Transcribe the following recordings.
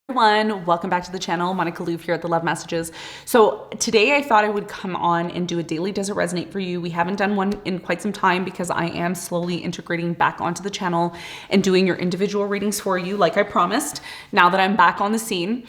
Everyone, welcome back to the channel. Monica Louv here at the Love Messages. So today I thought I would come on and do a daily Does It Resonate for you. We haven't done one in quite some time because I am slowly integrating back onto the channel and doing your individual readings for you like I promised now that I'm back on the scene.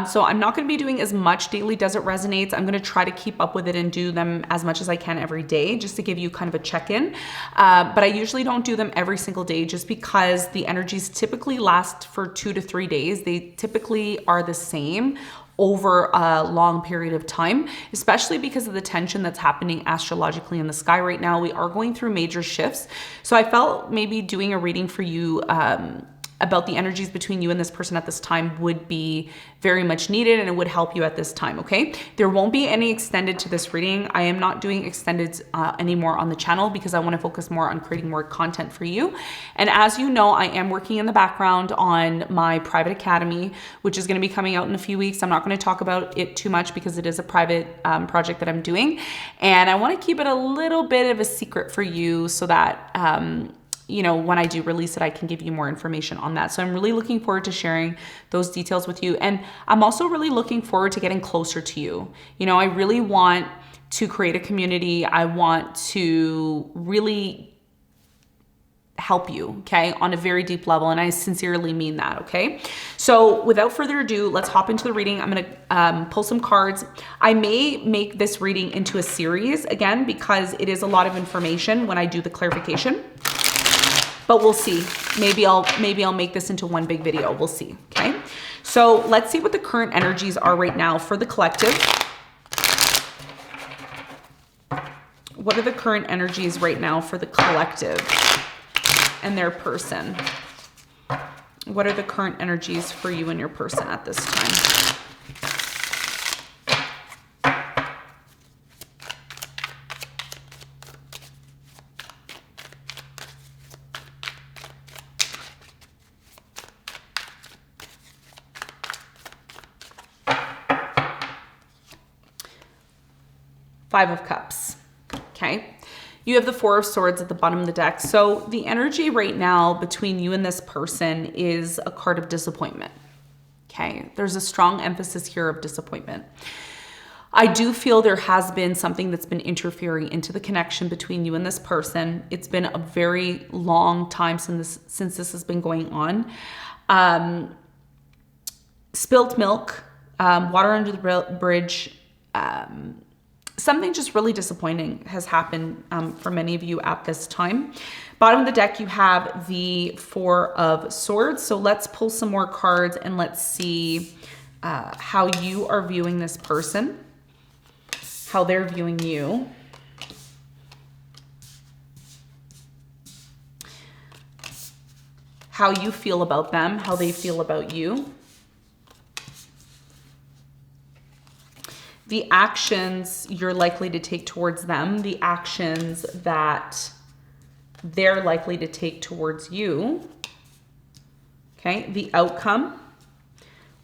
So I'm not going to be doing as much daily Does It Resonates. I'm going to try to keep up with it and do them as much as I can every day just to give you kind of a check-in. But I usually don't do them every single day just because the energies typically last for 2 to 3 days. They typically are the same over a long period of time, especially because of the tension that's happening astrologically in the sky right now. We are going through major shifts. So I felt maybe doing a reading for you about the energies between you and this person at this time would be very much needed, and it would help you at this time, okay? There won't be any extended to this reading. I am not doing extended anymore on the channel because I want to focus more on creating more content for you. And as you know, I am working in the background on my private academy, which is going to be coming out in a few weeks. I'm not going to talk about it too much because it is a private project that I'm doing. And I want to keep it a little bit of a secret for you so that you know, when I do release it, I can give you more information on that. So I'm really looking forward to sharing those details with you. And I'm also really looking forward to getting closer to you. You know, I really want to create a community. I want to really help you, okay, on a very deep level. And I sincerely mean that, okay? So without further ado, let's hop into the reading. I'm gonna pull some cards. I may make this reading into a series again, because it is a lot of information when I do the clarification. But we'll see. Maybe I'll make this into one big video. We'll see, okay? So let's see what the current energies are right now for the collective. What are the current energies right now for the collective and their person? What are the current energies for you and your person at this time? Five of Cups, okay? You have the Four of Swords at the bottom of the deck. So the energy right now between you and this person is a card of disappointment, okay? There's a strong emphasis here of disappointment. I do feel there has been something that's been interfering into the connection between you and this person. It's been a very long time since this has been going on. Spilt milk, water under the bridge, something just really disappointing has happened for many of you at this time. Bottom of the deck, you have the Four of Swords. So let's pull some more cards and let's see how you are viewing this person, how they're viewing you. How you feel about them, how they feel about you. The actions you're likely to take towards them, the actions that they're likely to take towards you, okay? The outcome,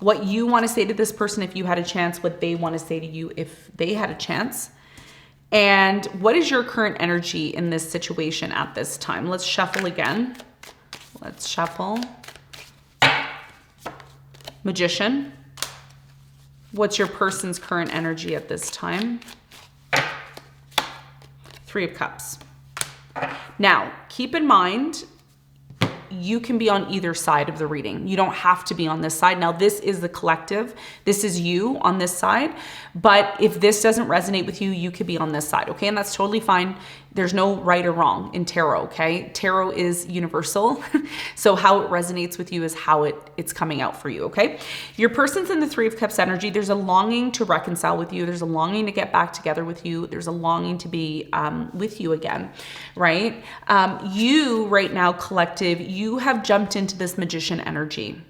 what you want to say to this person if you had a chance, what they want to say to you if they had a chance, and what is your current energy in this situation at this time? Let's shuffle again. Let's shuffle. Magician. What's your person's current energy at this time? Three of Cups. Now, keep in mind, you can be on either side of the reading. You don't have to be on this side. Now, this is the collective. This is you on this side. But if this doesn't resonate with you, you could be on this side, okay? And that's totally fine. There's no right or wrong in tarot, okay? Tarot is universal. So how it resonates with you is how it's coming out for you, okay? Your person's in the Three of Cups energy. There's a longing to reconcile with you. There's a longing to get back together with you. There's a longing to be with you again, right? You right now, collective, you have jumped into this Magician energy.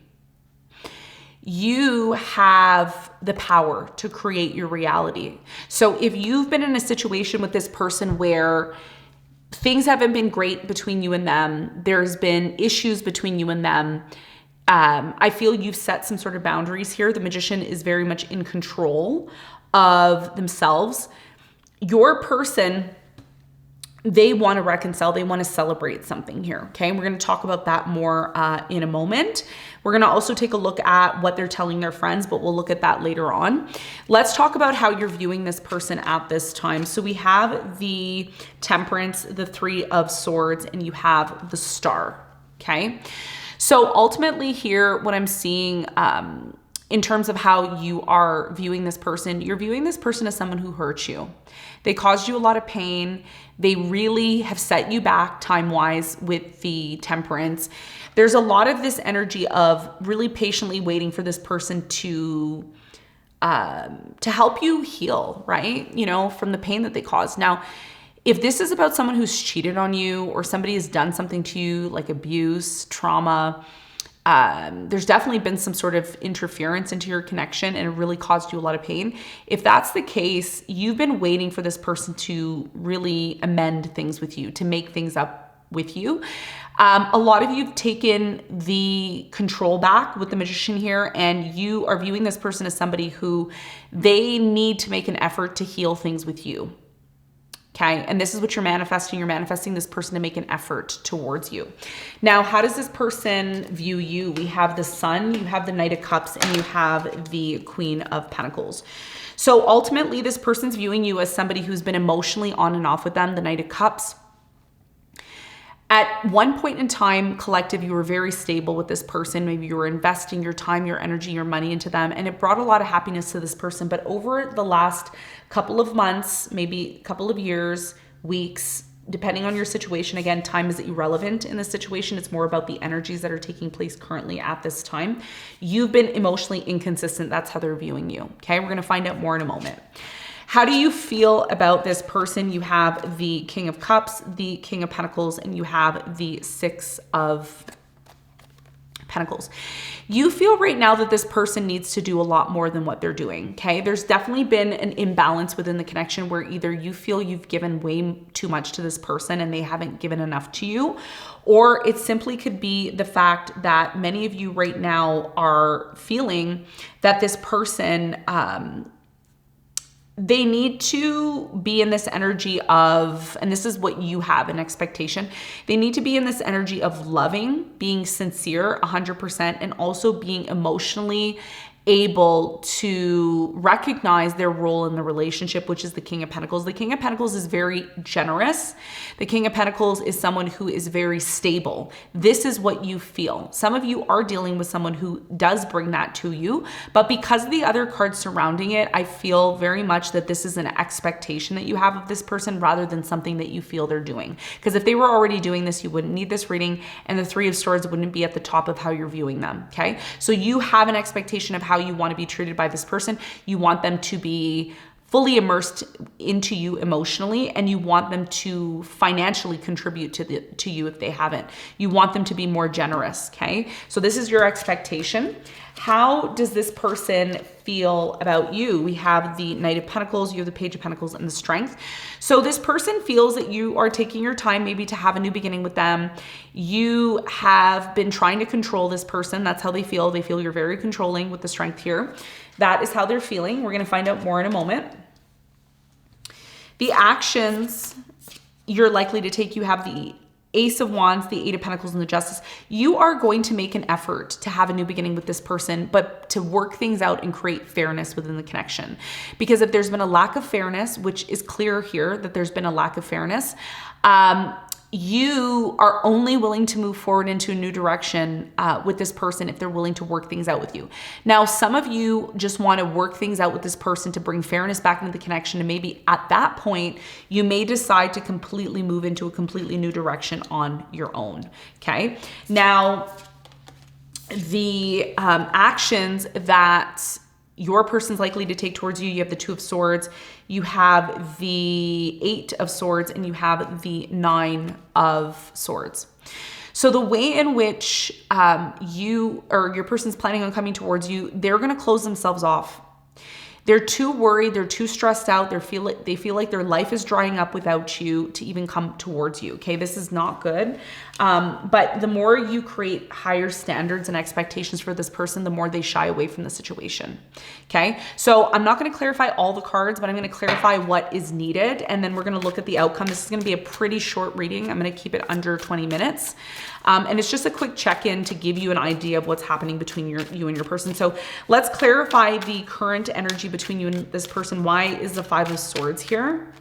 You have the power to create your reality. So if you've been in a situation with this person where things haven't been great between you and them, there's been issues between you and them, I feel you've set some sort of boundaries here. The Magician is very much in control of themselves. Your person they want to reconcile. They want to celebrate something here. Okay. We're going to talk about that more in a moment. We're going to also take a look at what they're telling their friends, but we'll look at that later on. Let's talk about how you're viewing this person at this time. So we have the Temperance, the Three of Swords, and you have the Star. Okay. So ultimately here, what I'm seeing, in terms of how you are viewing this person, you're viewing this person as someone who hurt you. They caused you a lot of pain. They really have set you back time-wise with the Temperance. There's a lot of this energy of really patiently waiting for this person to help you heal, right? You know, from the pain that they caused. Now, if this is about someone who's cheated on you or somebody has done something to you like abuse, trauma, there's definitely been some sort of interference into your connection and it really caused you a lot of pain. If that's the case, you've been waiting for this person to really amend things with you, to make things up with you. A lot of you have taken the control back with the Magician here, and you are viewing this person as somebody who they need to make an effort to heal things with you. Okay, and this is what you're manifesting. You're manifesting this person to make an effort towards you. Now, how does this person view you? We have the Sun, you have the Knight of Cups, and you have the Queen of Pentacles. So ultimately, this person's viewing you as somebody who's been emotionally on and off with them, the Knight of Cups. At one point in time, collective, you were very stable with this person. Maybe you were investing your time, your energy, your money into them, and it brought a lot of happiness to this person. But over the last couple of months, maybe a couple of years, weeks, depending on your situation, again, time is irrelevant in this situation. It's more about the energies that are taking place currently at this time. You've been emotionally inconsistent. That's how they're viewing you. Okay, we're going to find out more in a moment. How do you feel about this person? You have the King of Cups, the King of Pentacles, and you have the Six of Pentacles. You feel right now that this person needs to do a lot more than what they're doing, okay? There's definitely been an imbalance within the connection where either you feel you've given way too much to this person and they haven't given enough to you, or it simply could be the fact that many of you right now are feeling that this person, they need to be in this energy of, and this is what you have an expectation, they need to be in this energy of loving, being sincere 100%, and also being emotionally able to recognize their role in the relationship, which is the King of Pentacles. The King of Pentacles is very generous. The King of Pentacles is someone who is very stable. This is what you feel. Some of you are dealing with someone who does bring that to you, but because of the other cards surrounding it, I feel very much that this is an expectation that you have of this person rather than something that you feel they're doing. Because if they were already doing this, you wouldn't need this reading, and the Three of Swords wouldn't be at the top of how you're viewing them, okay? So you have an expectation of how you want to be treated by this person. You want them to be fully immersed into you emotionally, and you want them to financially contribute to you if they haven't. You want them to be more generous, okay? So this is your expectation. How does this person feel about you? We have the Knight of Pentacles, you have the Page of Pentacles, and the Strength. So this person feels that you are taking your time maybe to have a new beginning with them. You have been trying to control this person. That's how they feel. They feel you're very controlling with the Strength here. That is how they're feeling. We're going to find out more in a moment. The actions you're likely to take, you have the Ace of Wands, the Eight of Pentacles, and the Justice. You are going to make an effort to have a new beginning with this person, but to work things out and create fairness within the connection. Because if there's been a lack of fairness, which is clear here that there's been a lack of fairness, you are only willing to move forward into a new direction with this person if they're willing to work things out with you. Now, some of you just want to work things out with this person to bring fairness back into the connection, and maybe at that point, you may decide to completely move into a completely new direction on your own, okay? Now, the actions that your person's likely to take towards you, you have the Two of Swords, you have the Eight of Swords, and you have the Nine of Swords. So the way in which you or your person's planning on coming towards you, they're going to close themselves off. They're too worried, they're too stressed out, they feel like their life is drying up without you to even come towards you, okay? This is not good. But the more you create higher standards and expectations for this person, the more they shy away from the situation, okay? So I'm not gonna clarify all the cards, but I'm gonna clarify what is needed, and then we're gonna look at the outcome. This is gonna be a pretty short reading. I'm gonna keep it under 20 minutes. And it's just a quick check-in to give you an idea of what's happening between you and your person. So let's clarify the current energy between you and this person. Why is the Five of Swords here?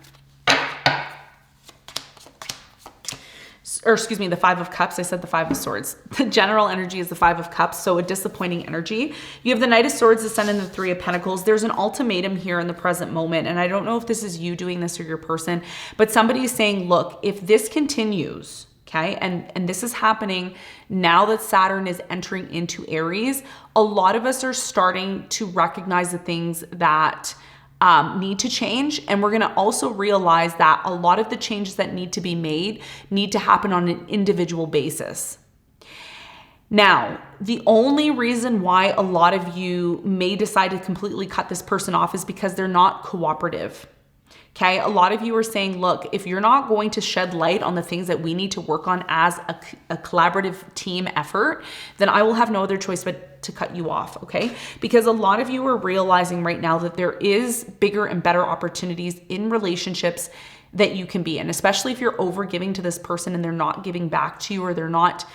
Or excuse me, the Five of Cups. I said the Five of Swords. The general energy is the Five of Cups, so a disappointing energy. You have the Knight of Swords, the Sun, and the Three of Pentacles. There's an ultimatum here in the present moment, and I don't know if this is you doing this or your person, but somebody is saying, look, if this continues, okay, and this is happening now that Saturn is entering into Aries, a lot of us are starting to recognize the things that need to change. And we're going to also realize that a lot of the changes that need to be made need to happen on an individual basis. Now, the only reason why a lot of you may decide to completely cut this person off is because they're not cooperative. Okay, a lot of you are saying, look, if you're not going to shed light on the things that we need to work on as a collaborative team effort, then I will have no other choice but to cut you off, okay? Because a lot of you are realizing right now that there is bigger and better opportunities in relationships that you can be in, especially if you're over giving to this person and they're not giving back to you, or they're not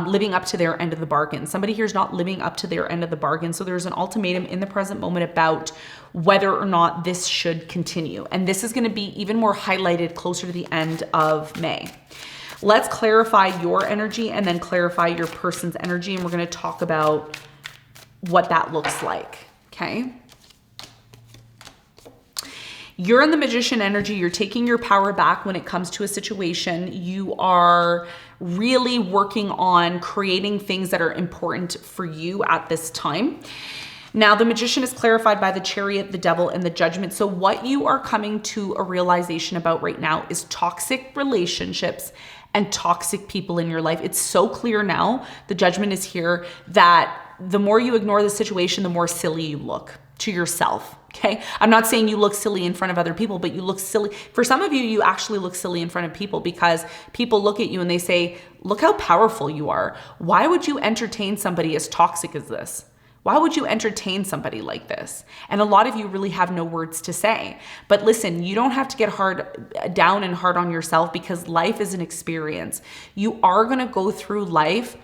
living up to their end of the bargain. Somebody here is not living up to their end of the bargain. So there's an ultimatum in the present moment about whether or not this should continue. And this is going to be even more highlighted closer to the end of May. Let's clarify your energy and then clarify your person's energy. And we're going to talk about what that looks like. Okay. You're in the Magician energy. You're taking your power back when it comes to a situation. You are really working on creating things that are important for you at this time. Now, the Magician is clarified by the Chariot, the Devil, and the Judgment. So what you are coming to a realization about right now is toxic relationships and toxic people in your life. It's so clear now, the Judgment is here, that the more you ignore the situation, the more silly you look to yourself. Okay. I'm not saying you look silly in front of other people, but you look silly. For some of you, you actually look silly in front of people because people look at you and they say, look how powerful you are. Why would you entertain somebody as toxic as this? Why would you entertain somebody like this? And a lot of you really have no words to say. But listen, you don't have to get down and hard on yourself, because life is an experience. You are going to go through life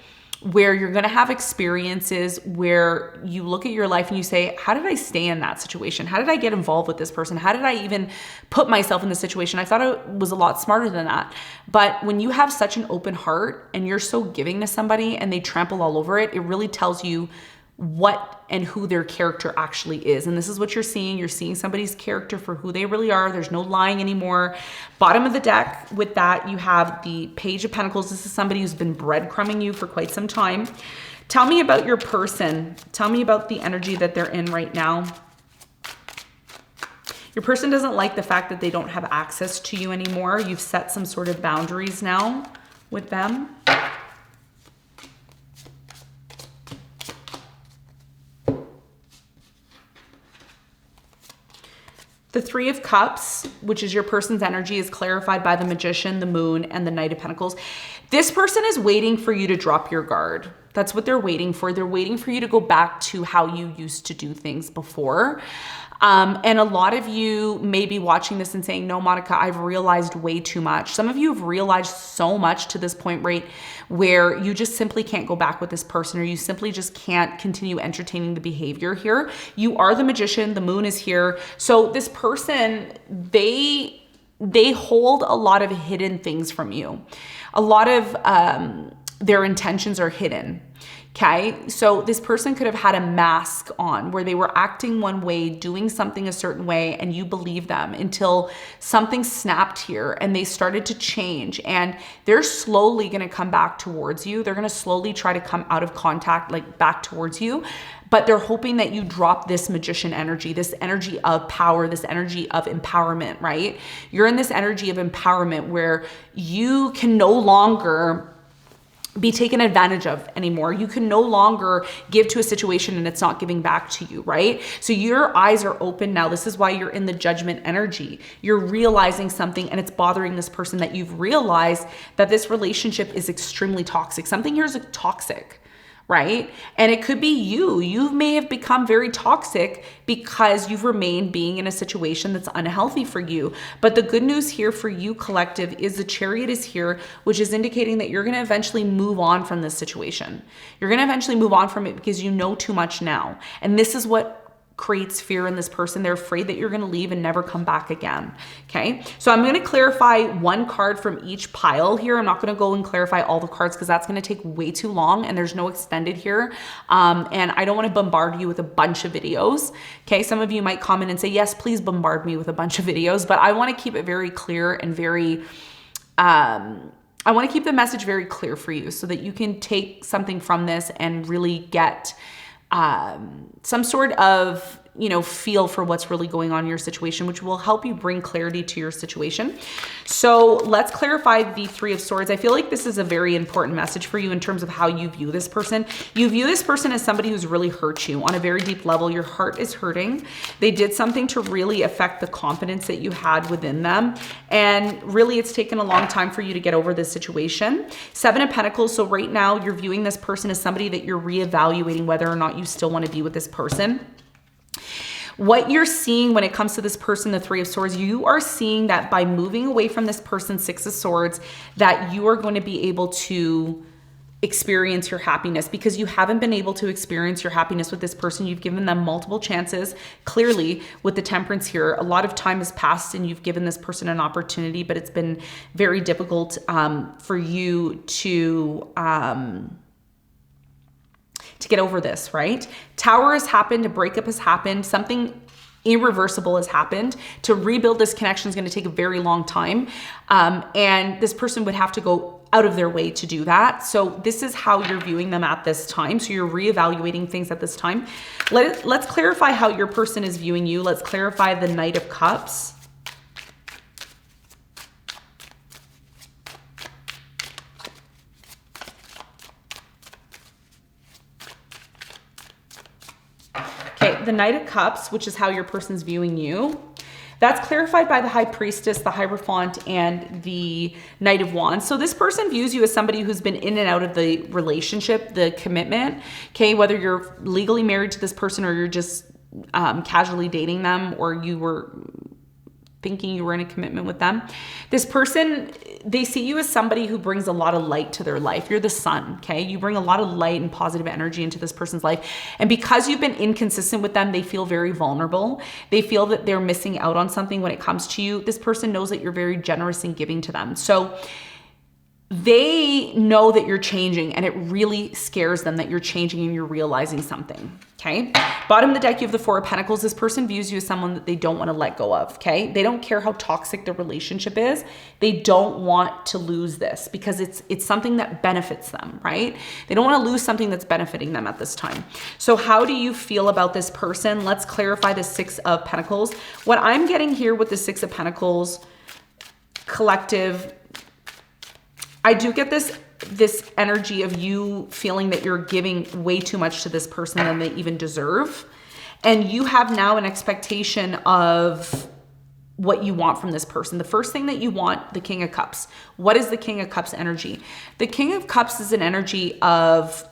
where you're going to have experiences where you look at your life and you say, how did I stay in that situation? How did I get involved with this person? How did I even put myself in this situation? I thought I was a lot smarter than that. But when you have such an open heart and you're so giving to somebody and they trample all over it, it really tells you what and who their character actually is. And this is what you're seeing. You're seeing somebody's character for who they really are. There's no lying anymore. Bottom of the deck, with that, you have the Page of Pentacles. This is somebody who's been breadcrumbing you for quite some time. Tell me about your person. Tell me about the energy that they're in right now. Your person doesn't like the fact that they don't have access to you anymore. You've set some sort of boundaries now with them. The Three of Cups, which is your person's energy, is clarified by the Magician, the Moon, and the Knight of Pentacles. This person is waiting for you to drop your guard. That's what they're waiting for. They're waiting for you to go back to how you used to do things before. And a lot of you may be watching this and saying, no, Monica, I've realized way too much. Some of you have realized so much to this point, right, where you just simply can't go back with this person, or you simply just can't continue entertaining the behavior here. You are the Magician. The Moon is here. So this person, they hold a lot of hidden things from you. A lot of their intentions are hidden. Okay, so this person could have had a mask on where they were acting one way, doing something a certain way, and you believe them until something snapped here and they started to change, and they're slowly going to come back towards you. They're going to slowly try to come out of contact, like back towards you, but they're hoping that you drop this Magician energy, this energy of power, this energy of empowerment, right? You're in this energy of empowerment where you can no longer be taken advantage of anymore. You can no longer give to a situation and it's not giving back to you, right? So your eyes are open now. This is why you're in the judgment energy. You're realizing something and it's bothering this person, that you've realized that this relationship is extremely toxic. Something here is toxic, right? And it could be you. You may have become very toxic because you've remained being in a situation that's unhealthy for you. But the good news here for you, collective, is the Chariot is here, which is indicating that you're going to eventually move on from this situation. You're going to eventually move on from it because you know too much now. And this is what creates fear in this person. They're afraid that you're going to leave and never come back again. Okay. So I'm going to clarify one card from each pile here. I'm not going to go and clarify all the cards because that's going to take way too long and there's no extended here. And I don't want to bombard you with a bunch of videos. Okay. Some of you might comment and say, yes, please bombard me with a bunch of videos, but I want to keep it very clear and very, I want to keep the message very clear for you so that you can take something from this and really get some sort of, feel for what's really going on in your situation, which will help you bring clarity to your situation. So let's clarify the Three of Swords. I feel like this is a very important message for you in terms of how you view this person. You view this person as somebody who's really hurt you on a very deep level. Your heart is hurting. They did something to really affect the confidence that you had within them. And really, it's taken a long time for you to get over this situation. Seven of Pentacles. So right now you're viewing this person as somebody that you're reevaluating whether or not you still want to be with this person. What you're seeing when it comes to this person, the Three of Swords, you are seeing that by moving away from this person, Six of Swords, that you are going to be able to experience your happiness because you haven't been able to experience your happiness with this person. You've given them multiple chances. Clearly, with the Temperance here, a lot of time has passed and you've given this person an opportunity, but it's been very difficult for you to get over this, right? Tower has happened, a breakup has happened, something irreversible has happened. To rebuild this connection is going to take a very long time. And this person would have to go out of their way to do that. So this is how you're viewing them at this time. So you're reevaluating things at this time. Let's clarify how your person is viewing you. Let's clarify the Knight of Cups. The Knight of Cups, which is how your person's viewing you. That's clarified by the High Priestess, the Hierophant, and the Knight of Wands. So this person views you as somebody who's been in and out of the relationship, the commitment, okay? Whether you're legally married to this person or you're just casually dating them or you were thinking you were in a commitment with them. This person, they see you as somebody who brings a lot of light to their life. You're the sun, okay? You bring a lot of light and positive energy into this person's life. And because you've been inconsistent with them, they feel very vulnerable. They feel that they're missing out on something when it comes to you. This person knows that you're very generous in giving to them. So they know that you're changing and it really scares them that you're changing and you're realizing something, okay? Bottom of the deck, you have the Four of Pentacles. This person views you as someone that they don't want to let go of, okay? They don't care how toxic the relationship is. They don't want to lose this because it's something that benefits them, right? They don't want to lose something that's benefiting them at this time. So how do you feel about this person? Let's clarify the Six of Pentacles. What I'm getting here with the Six of Pentacles, collective, I do get this energy of you feeling that you're giving way too much to this person than they even deserve. And you have now an expectation of what you want from this person. The first thing that you want, the King of Cups. What is the King of Cups energy? The King of Cups is an energy of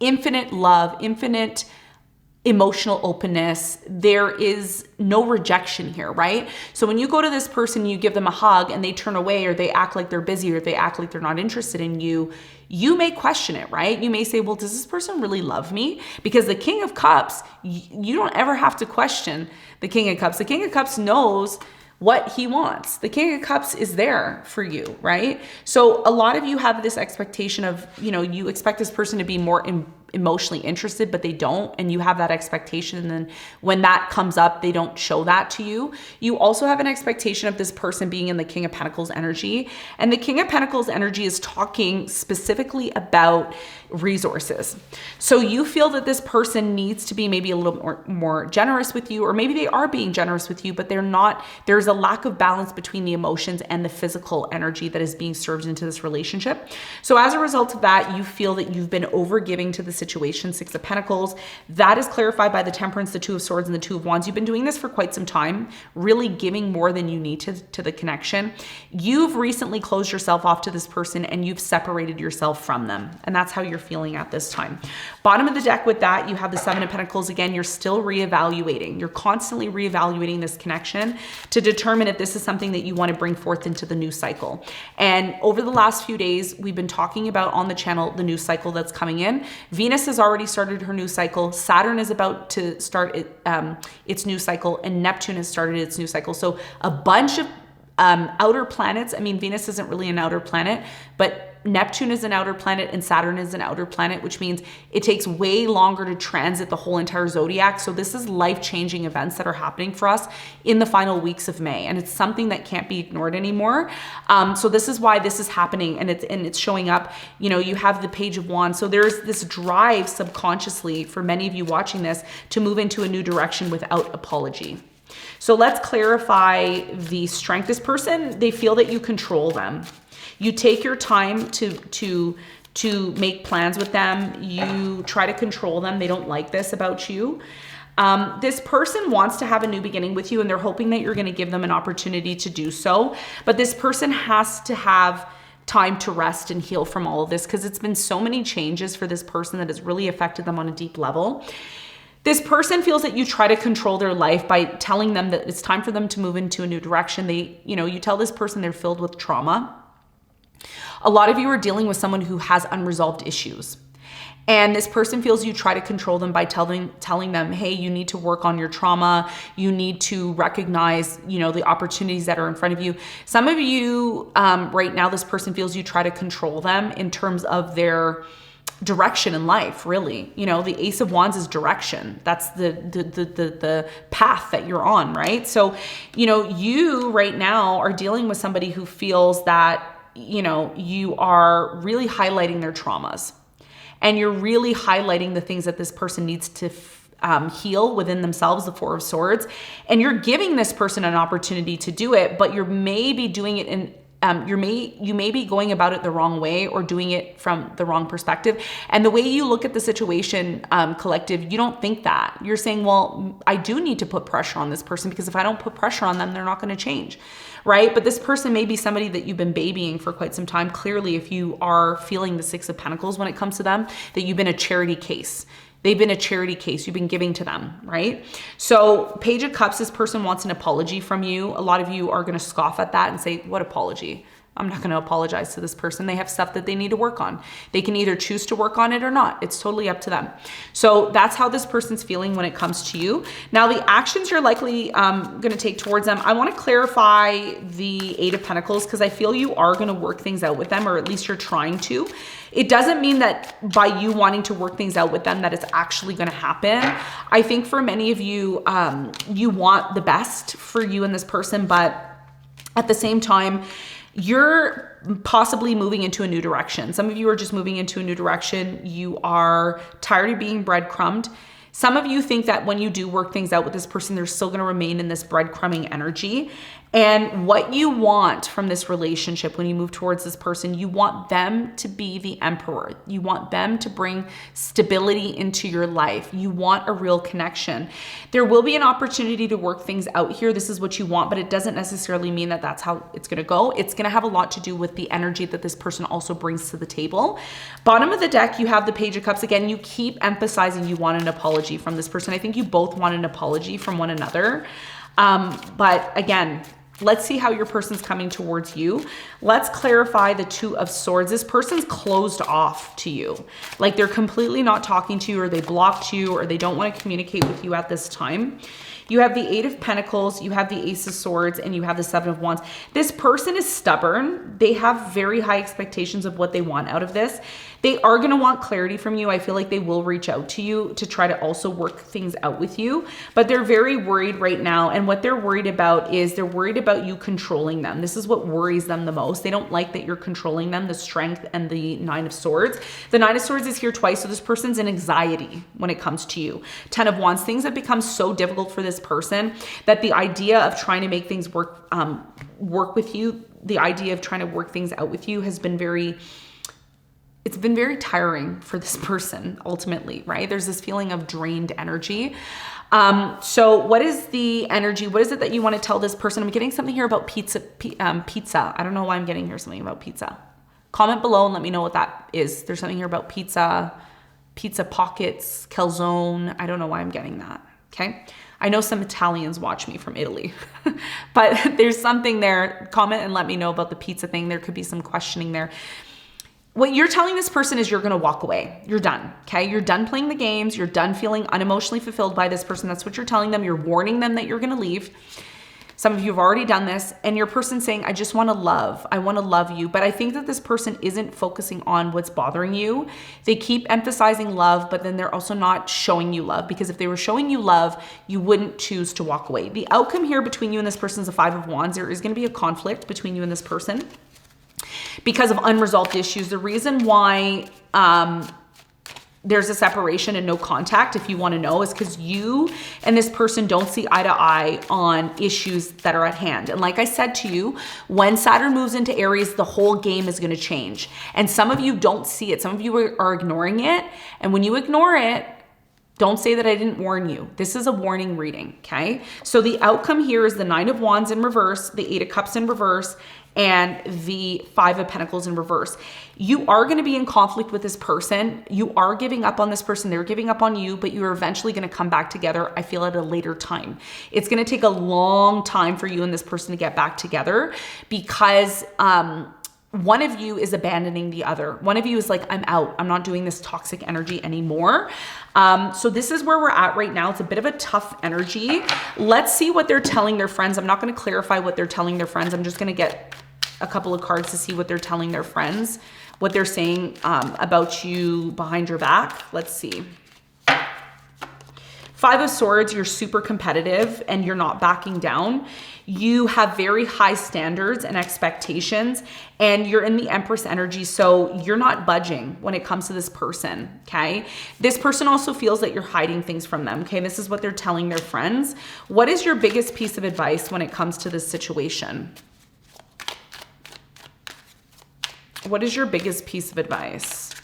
infinite love, infinite emotional openness. There is no rejection here, right? So when you go to this person, you give them a hug and they turn away or they act like they're busy or they act like they're not interested in you, you may question it, right? You may say, well, does this person really love me? Because the King of Cups, you don't ever have to question the King of Cups. The King of Cups knows what he wants. The King of Cups is there for you, right? So a lot of you have this expectation of, you expect this person to be more emotionally interested, but they don't. And you have that expectation. And then when that comes up, they don't show that to you. You also have an expectation of this person being in the King of Pentacles energy. And the King of Pentacles energy is talking specifically about resources. So you feel that this person needs to be maybe a little more generous with you, or maybe they are being generous with you, but they're not. There's a lack of balance between the emotions and the physical energy that is being served into this relationship. So as a result of that, you feel that you've been overgiving to the situation. Six of Pentacles. That is clarified by the Temperance, the Two of Swords, and the Two of Wands. You've been doing this for quite some time, really giving more than you need to the connection. You've recently closed yourself off to this person and you've separated yourself from them. And that's how you're feeling at this time. Bottom of the deck with that, you have the Seven of Pentacles. Again, you're still reevaluating. You're constantly reevaluating this connection to determine if this is something that you want to bring forth into the new cycle. And over the last few days, we've been talking about on the channel the new cycle that's coming in. Venus has already started her new cycle. Saturn is about to start its new cycle, and Neptune has started its new cycle. So a bunch of outer planets. I mean, Venus isn't really an outer planet, but Neptune is an outer planet and Saturn is an outer planet, which means it takes way longer to transit the whole entire zodiac. So this is life-changing events that are happening for us in the final weeks of May. And it's something that can't be ignored anymore. So this is why this is happening, and it's showing up. You know, you have the Page of Wands. So there's this drive subconsciously for many of you watching this to move into a new direction without apology. So let's clarify the strength. This person, they feel that you control them. You take your time to make plans with them. You try to control them. They don't like this about you. This person wants to have a new beginning with you, and they're hoping that you're going to give them an opportunity to do so. But this person has to have time to rest and heal from all of this, because it's been so many changes for this person that has really affected them on a deep level. This person feels that you try to control their life by telling them that it's time for them to move into a new direction. You tell this person they're filled with trauma. A lot of you are dealing with someone who has unresolved issues. And this person feels you try to control them by telling them, hey, you need to work on your trauma. You need to recognize, the opportunities that are in front of you. Some of you right now, this person feels you try to control them in terms of their direction in life, really. The Ace of Wands is direction. That's the path that you're on, right? So, you right now are dealing with somebody who feels that, you are really highlighting their traumas, and you're really highlighting the things that this person needs to heal within themselves, the Four of Swords, and you're giving this person an opportunity to do it, but you're maybe doing it in you may be going about it the wrong way, or doing it from the wrong perspective. And the way you look at the situation, collective, you don't think that. You're saying, well, I do need to put pressure on this person, because if I don't put pressure on them, they're not going to change, right? But this person may be somebody that you've been babying for quite some time. Clearly, if you are feeling the Six of Pentacles when it comes to them, that you've been a charity case. They've been a charity case. You've been giving to them, right? So Page of Cups, this person wants an apology from you. A lot of you are going to scoff at that and say, what apology? I'm not going to apologize to this person. They have stuff that they need to work on. They can either choose to work on it or not. It's totally up to them. So that's how this person's feeling when it comes to you. Now, the actions you're likely going to take towards them, I want to clarify the Eight of Pentacles, because I feel you are going to work things out with them, or at least you're trying to. It doesn't mean that by you wanting to work things out with them that it's actually going to happen. I think for many of you, you want the best for you and this person, but at the same time, you're possibly moving into a new direction. Some of you are just moving into a new direction. You are tired of being breadcrumbed. Some of you think that when you do work things out with this person, they're still going to remain in this breadcrumbing energy. And what you want from this relationship when you move towards this person, you want them to be the emperor. You want them to bring stability into your life. You want a real connection. There will be an opportunity to work things out here. This is what you want, but it doesn't necessarily mean that that's how it's going to go. It's going to have a lot to do with the energy that this person also brings to the table. Bottom of the deck, you have the Page of Cups. Again, you keep emphasizing you want an apology from this person. I think you both want an apology from one another. But again, let's see how your person's coming towards you. Let's clarify the Two of Swords. This person's closed off to you. Like they're completely not talking to you, or they blocked you, or they don't want to communicate with you at this time. You have the Eight of Pentacles, you have the Ace of Swords, and you have the Seven of Wands. This person is stubborn. They have very high expectations of what they want out of this. They are going to want clarity from you. I feel like they will reach out to you to try to also work things out with you, but they're very worried right now. And what they're worried about is they're worried about you controlling them. This is what worries them the most. They don't like that you're controlling them, the Strength and the Nine of Swords. The Nine of Swords is here twice. So this person's in anxiety when it comes to you. 10 of Wands, things have become so difficult for this person that the idea of trying to make things work with you, the idea of trying to work things out with you has been it's been very tiring for this person ultimately, right? There's this feeling of drained energy. So what is the energy? What is it that you want to tell this person? I'm getting something here about pizza. I don't know why I'm getting here something about pizza. Comment below and let me know what that is. There's something here about pizza pockets, calzone. I don't know why I'm getting that. Okay. I know some Italians watch me from Italy, but there's something there. Comment and let me know about the pizza thing. There could be some questioning there. What you're telling this person is you're going to walk away. You're done. Okay. You're done playing the games. You're done feeling unemotionally fulfilled by this person. That's what you're telling them. You're warning them that you're going to leave. Some of you have already done this, and your person's saying, I just want to love. I want to love you. But I think that this person isn't focusing on what's bothering you. They keep emphasizing love, but then they're also not showing you love, because if they were showing you love, you wouldn't choose to walk away. The outcome here between you and this person is a 5 of Wands. There is going to be a conflict between you and this person because of unresolved issues. The reason why there's a separation and no contact, if you want to know, is because you and this person don't see eye to eye on issues that are at hand. And like I said to you, when Saturn moves into Aries, the whole game is going to change. And some of you don't see it. Some of you are ignoring it. And when you ignore it, don't say that I didn't warn you. This is a warning reading, okay? So the outcome here is the 9 of Wands in reverse, the 8 of Cups in reverse, and the 5 of Pentacles in reverse. You are going to be in conflict with this person. You are giving up on this person. They're giving up on you, but you're eventually going to come back together, I feel, at a later time. It's going to take a long time for you and this person to get back together because one of you is abandoning the other. One of you is like, I'm out. I'm not doing this toxic energy anymore. So this is where we're at right now. It's a bit of a tough energy. Let's see what they're telling their friends. I'm not going to clarify what they're telling their friends. I'm just going to get a couple of cards to see what they're telling their friends, what they're saying about you behind your back. Let's see. 5 of Swords, you're super competitive and you're not backing down. You have very high standards and expectations, and you're in the Empress energy, so you're not budging when it comes to this person, okay? This person also feels that you're hiding things from them, okay? This is what they're telling their friends. What is your biggest piece of advice when it comes to this situation? What is your biggest piece of advice?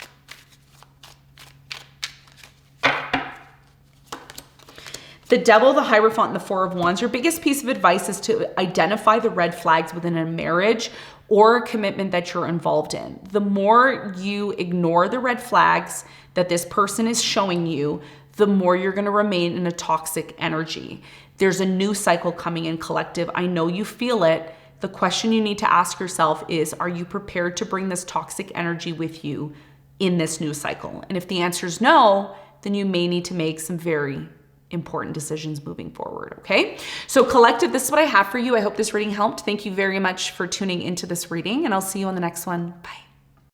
The Devil, the Hierophant, and the 4 of Wands. Your biggest piece of advice is to identify the red flags within a marriage or a commitment that you're involved in. The more you ignore the red flags that this person is showing you, the more you're going to remain in a toxic energy. There's a new cycle coming in, collective. I know you feel it. The question you need to ask yourself is, are you prepared to bring this toxic energy with you in this new cycle? And if the answer is no, then you may need to make some very important decisions moving forward, okay? So collective, this is what I have for you. I hope this reading helped. Thank you very much for tuning into this reading, and I'll see you on the next one. Bye.